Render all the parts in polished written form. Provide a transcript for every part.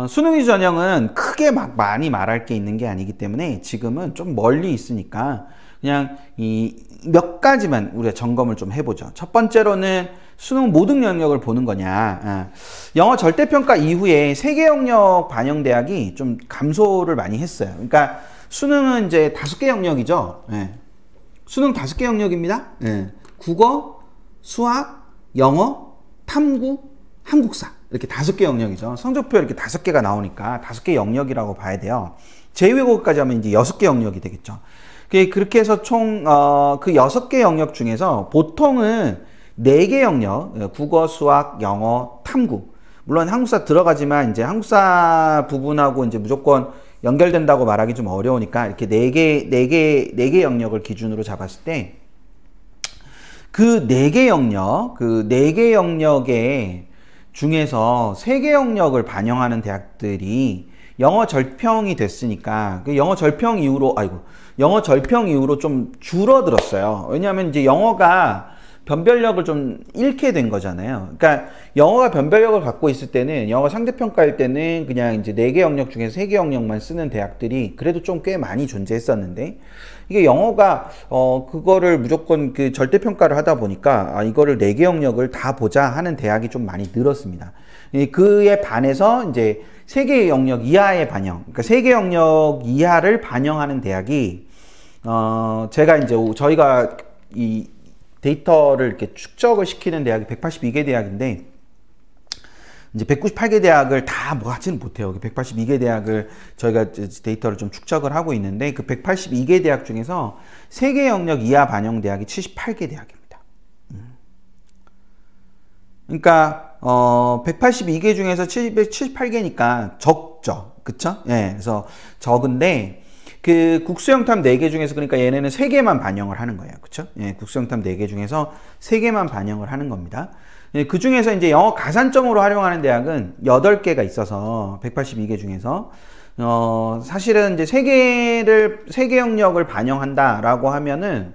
수능 위주 전형은 크게 막 많이 말할 게 있는 게 아니기 때문에 지금은 좀 멀리 있으니까 그냥 이 몇 가지만 우리가 점검을 좀 해보죠. 첫 번째로는 수능 모든 영역을 보는 거냐. 영어 절대평가 이후에 세계 영역 반영 대학이 좀 감소를 많이 했어요. 그러니까 수능은 이제 5개 영역이죠. 수능 5개 영역입니다. 국어, 수학, 영어, 탐구, 한국사. 이렇게 5개 영역이죠. 성적표 이렇게 5개가 나오니까 5개 영역이라고 봐야 돼요. 제2외국어까지 하면 이제 6개 영역이 되겠죠. 그렇게 해서 총, 그 6개 영역 중에서 보통은 4개 영역, 국어, 수학, 영어, 탐구. 물론 한국사 들어가지만 이제 한국사 부분하고 이제 무조건 연결된다고 말하기 좀 어려우니까 이렇게 4개 영역을 기준으로 잡았을 때 그 4개 영역, 그 4개 영역에 중에서 3개 영역을 반영하는 대학들이 영어 절평이 됐으니까 그 영어 절평 이후로 좀 줄어들었어요. 왜냐하면 이제 영어가 변별력을 좀 잃게 된 거잖아요. 그러니까 영어가 변별력을 갖고 있을 때는 영어 상대평가일 때는 그냥 이제 4개 영역 중에서 3개 영역만 쓰는 대학들이 그래도 좀 꽤 많이 존재했었는데 이게 영어가 그거를 무조건 그 절대평가를 하다 보니까 이거를 4개 영역을 다 보자 하는 대학이 좀 많이 늘었습니다. 그에 반해서 이제 3개 영역 이하의 반영, 그러니까 3개 영역 이하를 반영하는 대학이 제가 이제 저희가 이 데이터를 이렇게 축적을 시키는 대학이 182개 대학인데 이제 198개 대학을 다 뭐 하지는 못해요. 182개 대학을 저희가 데이터를 좀 축적을 하고 있는데 그 182개 대학 중에서 3개 영역 이하 반영 대학이 78개 대학입니다. 그러니까 182개 중에서 778개니까 적죠. 그쵸? 예. 그래서 적은데 그 국수영탐 4개 중에서 그러니까 얘네는 3개만 반영을 하는 거예요. 그쵸? 예, 국수영탐 4개 중에서 3개만 반영을 하는 겁니다. 예, 그 중에서 이제 영어 가산점으로 활용하는 대학은 8개가 있어서 182개 중에서 사실은 이제 3개 영역을 반영한다라고 하면은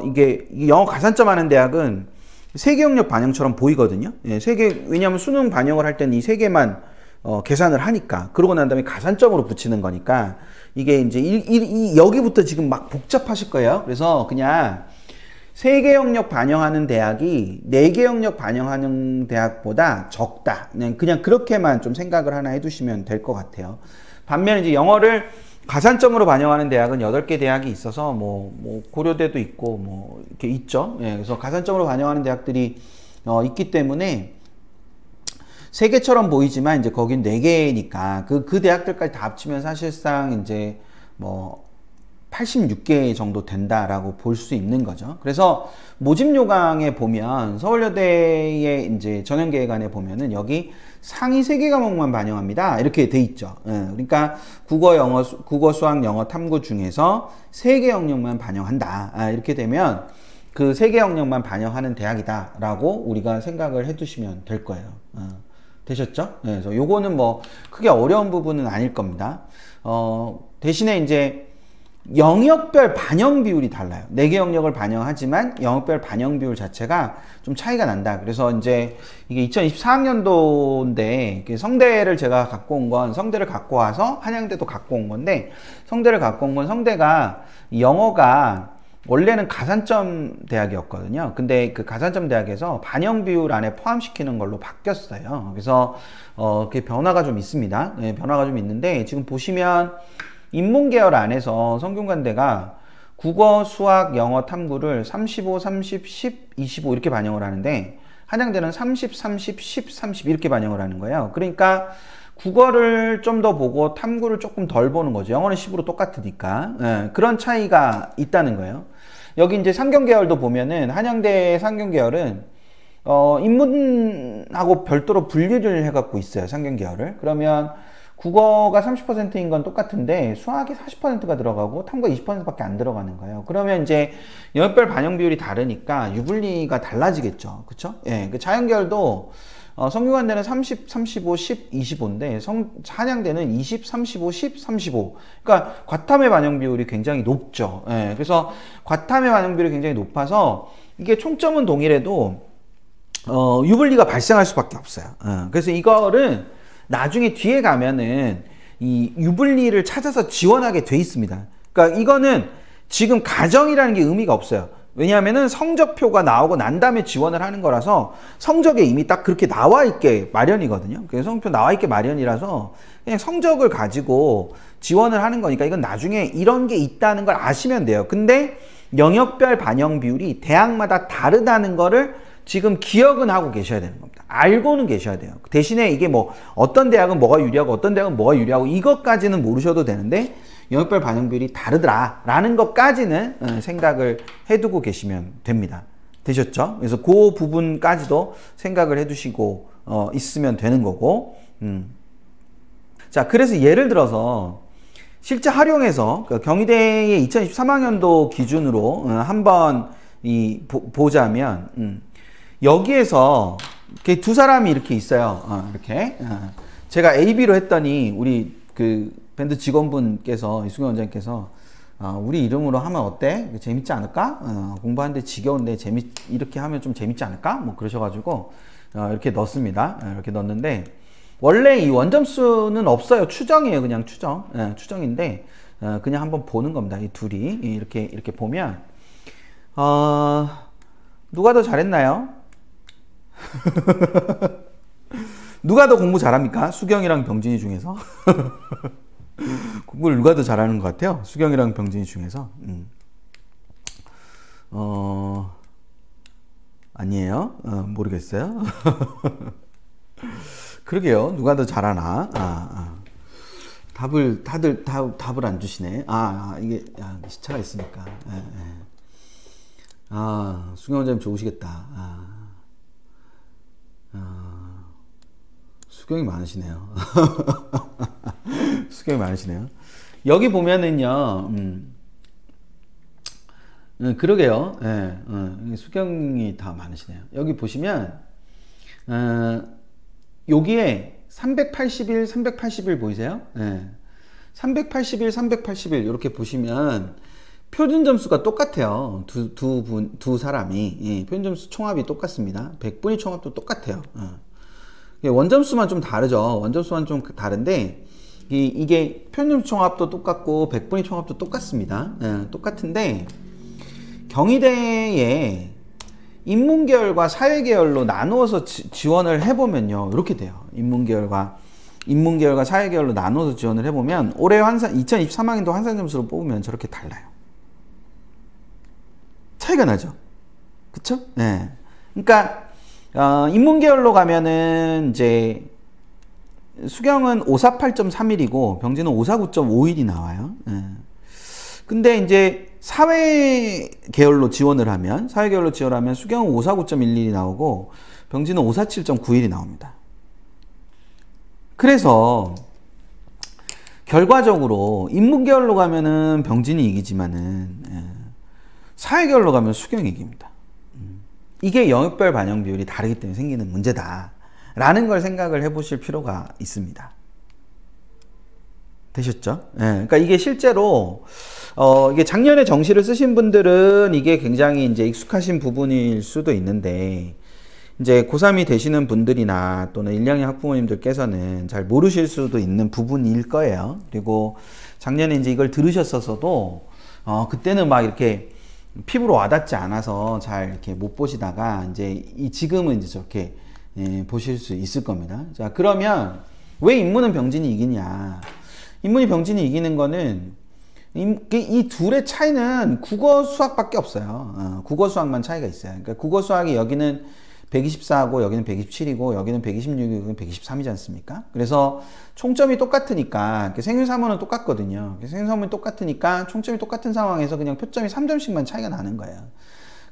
이게 영어 가산점 하는 대학은 3개 영역 반영처럼 보이거든요. 예, 3개, 왜냐하면 수능 반영을 할 때는 이 3개만 계산을 하니까 그러고 난 다음에 가산점으로 붙이는 거니까 이게 이제 여기부터 지금 막 복잡하실 거예요. 그래서 그냥 3개 영역 반영하는 대학이 4개 영역 반영하는 대학보다 적다. 그냥 그렇게만 좀 생각을 하나 해두시면 될 것 같아요. 반면에 이제 영어를 가산점으로 반영하는 대학은 8개 대학이 있어서 뭐 고려대도 있고 뭐 이렇게 있죠. 예, 그래서 가산점으로 반영하는 대학들이 있기 때문에 3개처럼 보이지만 이제 거긴 4개니까 그 대학들까지 다 합치면 사실상 이제 뭐 86개 정도 된다라고 볼 수 있는 거죠. 그래서 모집 요강에 보면 서울여대의 이제 전형계획안에 보면은 여기 상위 3개 과목만 반영합니다. 이렇게 돼 있죠. 예, 그러니까 국어, 수학, 영어, 탐구 중에서 3개 영역만 반영한다. 이렇게 되면 그 3개 영역만 반영하는 대학이다라고 우리가 생각을 해두시면 될 거예요. 되셨죠? 네, 그래서 요거는 뭐 크게 어려운 부분은 아닐 겁니다. 대신에 이제 영역별 반영 비율이 달라요. 4개 영역을 반영하지만 영역별 반영 비율 자체가 좀 차이가 난다. 그래서 이제 이게 2024학년도인데 성대를 제가 갖고 온 건 성대를 갖고 와서 한양대도 갖고 온 건데 성대를 갖고 온 건 성대가 영어가 원래는 가산점 대학이었거든요. 근데 그 가산점 대학에서 반영 비율 안에 포함시키는 걸로 바뀌었어요. 그래서 그게 변화가 좀 있습니다. 네, 변화가 좀 있는데 지금 보시면 인문계열 안에서 성균관대가 국어, 수학, 영어, 탐구를 35, 30, 10, 25 이렇게 반영을 하는데 한양대는 30, 30, 10, 30 이렇게 반영을 하는 거예요. 그러니까 국어를 좀 더 보고 탐구를 조금 덜 보는 거죠. 영어는 10으로 똑같으니까. 예, 그런 차이가 있다는 거예요. 여기 이제 상경계열도 보면은 한양대 상경계열은 인문하고 별도로 분리를 해갖고 있어요. 상경계열을. 그러면 국어가 30%인 건 똑같은데 수학이 40%가 들어가고 탐구가 20%밖에 안 들어가는 거예요. 그러면 이제 영역별 반영 비율이 다르니까 유불리가 달라지겠죠. 그쵸? 예, 그 자연계열도 성균관대는 30, 35, 10, 25인데 한양대는 20, 35, 10, 35. 그러니까 과탐의 반영 비율이 굉장히 높죠. 예, 그래서 과탐의 반영 비율이 굉장히 높아서 이게 총점은 동일해도 유불리가 발생할 수밖에 없어요. 그래서 이거를 나중에 뒤에 가면은 이 유불리를 찾아서 지원하게 돼 있습니다. 그러니까 이거는 지금 가정이라는 게 의미가 없어요. 왜냐하면은 성적표가 나오고 난 다음에 지원을 하는 거라서 성적에 이미 딱 그렇게 나와 있게 마련이거든요. 그래서 성적표 나와 있게 마련이라서 그냥 성적을 가지고 지원을 하는 거니까 이건 나중에 이런 게 있다는 걸 아시면 돼요. 근데 영역별 반영 비율이 대학마다 다르다는 거를 지금 기억은 하고 계셔야 되는 겁니다. 알고는 계셔야 돼요. 대신에 이게 뭐 어떤 대학은 뭐가 유리하고 어떤 대학은 뭐가 유리하고 이것까지는 모르셔도 되는데 영역별 반영 비율이 다르더라 라는 것까지는 생각을 해두고 계시면 됩니다. 되셨죠? 그래서 그 부분까지도 생각을 해두시고 있으면 되는 거고 자, 그래서 예를 들어서 실제 활용해서 경희대의 2023학년도 기준으로 한번 보자면 여기에서 이렇게 두 사람이 이렇게 있어요. 이렇게 제가 AB로 했더니 우리 그 밴드 직원분께서 이승현 원장님께서 우리 이름으로 하면 어때? 재밌지 않을까? 공부하는데 지겨운데 이렇게 하면 좀 재밌지 않을까? 뭐 그러셔가지고 이렇게 넣습니다. 이렇게 넣었는데 원래 이 원점수는 없어요. 추정이에요. 그냥 추정. 추정인데 그냥 한번 보는 겁니다. 이 둘이 이렇게 보면 누가 더 잘했나요? 누가 더 공부 잘합니까? 수경이랑 병진이 중에서. 공부를 누가 더 잘하는 것 같아요? 수경이랑 병진이 중에서. 아니에요? 모르겠어요. 그러게요. 누가 더 잘하나? 다들 답을 안 주시네. 이게 시차가 있으니까. 수경 원장님 좋으시겠다. 수경이 많으시네요. 수경이 많으시네요. 여기 보면은요, 그러게요. 수경이 다 많으시네요. 여기 보시면, 여기에 381, 381 보이세요? 381, 381 이렇게 보시면 표준 점수가 똑같아요. 두 사람이. 표준 점수 총합이 똑같습니다. 100분위 총합도 똑같아요. 원점수만 좀 다르죠. 원점수만 좀 다른데 이게 표준 총합도 똑같고 100분위 총합도 똑같습니다. 똑같은데 경희대에 인문계열과 사회계열로 나누어서 지원을 해보면요 이렇게 돼요. 인문계열과 사회계열로 나누어서 지원을 해보면 올해 2023학년도 환산점수로 뽑으면 저렇게 달라요. 차이가 나죠. 그쵸? 네. 그러니까 인문계열로 가면은 이제 수경은 548.31이고 병진은 549.51이 나와요. 근데 이제 사회계열로 지원을 하면 수경은 549.11이 나오고 병진은 547.91이 나옵니다. 그래서 결과적으로 인문계열로 가면은 병진이 이기지만은 사회계열로 가면 수경이 이깁니다. 이게 영역별 반영 비율이 다르기 때문에 생기는 문제다 라는 걸 생각을 해 보실 필요가 있습니다. 되셨죠? 그러니까 이게 실제로 이게 작년에 정시를 쓰신 분들은 이게 굉장히 이제 익숙하신 부분일 수도 있는데 이제 고3이 되시는 분들이나 또는 1, 2학년 학부모님들께서는 잘 모르실 수도 있는 부분일 거예요. 그리고 작년에 이제 이걸 들으셨어도 그때는 막 이렇게 피부로 와닿지 않아서 잘 이렇게 못 보시다가 이제 지금은 이제 저렇게 보실 수 있을 겁니다. 자, 그러면 왜 인문은 병진이 이기냐? 인문이 병진이 이기는 거는 이 둘의 차이는 국어 수학밖에 없어요. 국어 수학만 차이가 있어요. 그러니까 국어 수학이 여기는 124고 여기는 127이고 여기는 126이고 여기는 123이지 않습니까? 그래서 총점이 똑같으니까 생일사문은 똑같거든요. 생일사문이 똑같으니까 총점이 똑같은 상황에서 그냥 표점이 3점씩만 차이가 나는 거예요.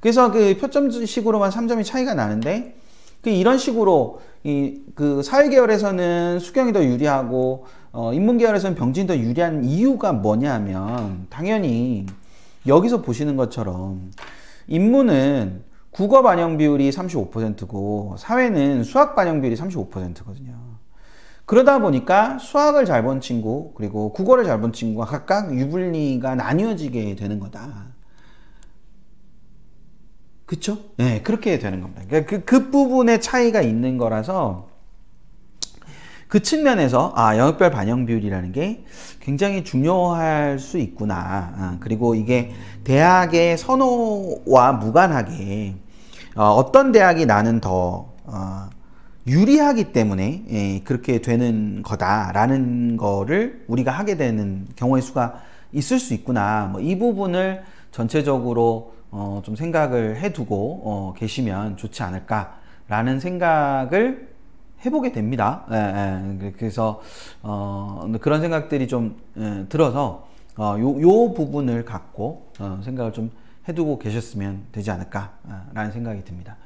그래서 그 표점식으로만 3점이 차이가 나는데 이런 식으로 그 사회계열에서는 수경이 더 유리하고 인문계열에서는 병진이 더 유리한 이유가 뭐냐면 당연히 여기서 보시는 것처럼 인문은 국어 반영 비율이 35%고 사회는 수학 반영 비율이 35%거든요. 그러다 보니까 수학을 잘 본 친구 그리고 국어를 잘 본 친구가 각각 유불리가 나뉘어지게 되는 거다. 그쵸? 네, 그렇게 되는 겁니다. 그러니까 그 부분에 차이가 있는 거라서 그 측면에서 영역별 반영 비율이라는 게 굉장히 중요할 수 있구나. 그리고 이게 대학의 선호와 무관하게 어떤 대학이 나는 더 유리하기 때문에 그렇게 되는 거다라는 거를 우리가 하게 되는 경우의 수가 있을 수 있구나. 뭐 이 부분을 전체적으로 좀 생각을 해두고 계시면 좋지 않을까라는 생각을 해보게 됩니다. 그래서 그런 생각들이 좀 들어서 요 부분을 갖고 생각을 좀 해두고 계셨으면 되지 않을까라는 생각이 듭니다.